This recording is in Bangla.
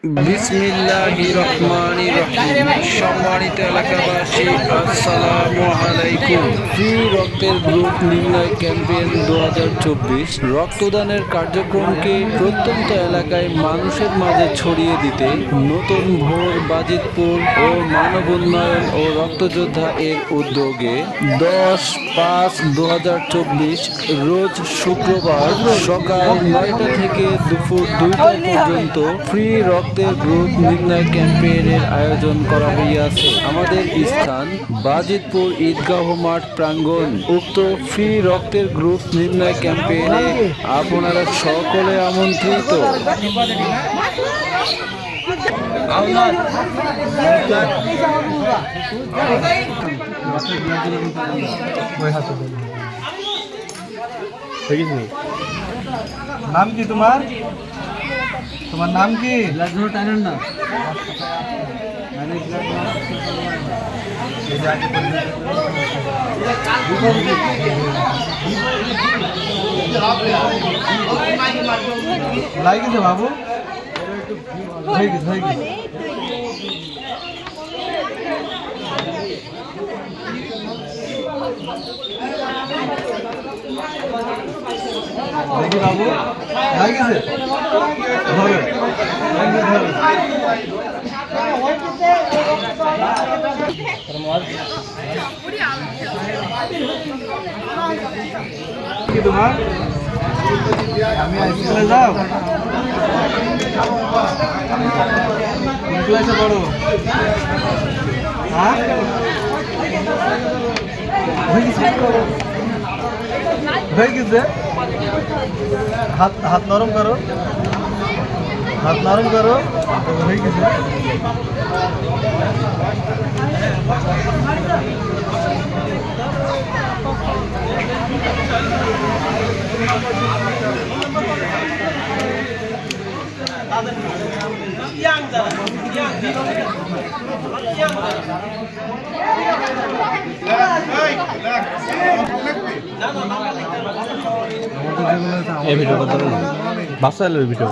বিসমিল্লাহির রহমানির রহিম। সম্মানিত এলাকাবাসী, আসসালামু আলাইকুম। ফ্রি রক্তের গ্রুপ নির্ণয় ক্যাম্পেইন 2024 রক্তদানের কার্যক্রমকে প্রত্যন্ত এলাকায় মানুষের মাঝে ছড়িয়ে দিতে নতুন ভোর বাজিতপুর ও মানব উন্নয়ন ও রক্তযোদ্ধা এর উদ্যোগে 10/5/2024 রোজ শুক্রবার সকাল 9টা থেকে দুপুর 2টা পর্যন্ত ফ্রি রক্তের গ্রুপ নির্ণয় ক্যাম্পেইনের আয়োজন করা হইয়াছে। আমাদের স্থান বাজিতপুর ঈদগাহ মাঠ প্রাঙ্গণ। উক্ত ফ্রি রক্তের গ্রুপ নির্ণয় ক্যাম্পেইনে আপনারা সকলে আমন্ত্রিত। নাম কি তোমার? তোমার নাম কি? লাগিছে বাবু, হয়ে গেছে হয়ে গেছে। দেখি বাবু, লাগিছে ধরে কি তোমার? আমি স্কুলে যাও, ক্লাসে পড়ো। হ্যাঁ, হয়ে গেছে হয়ে গেছে। হাত হাত নরম করো, হাত নরম করো, হয়ে গেছে। এই ভিডিও কথা বাচ্চা এলো এই ভিডিও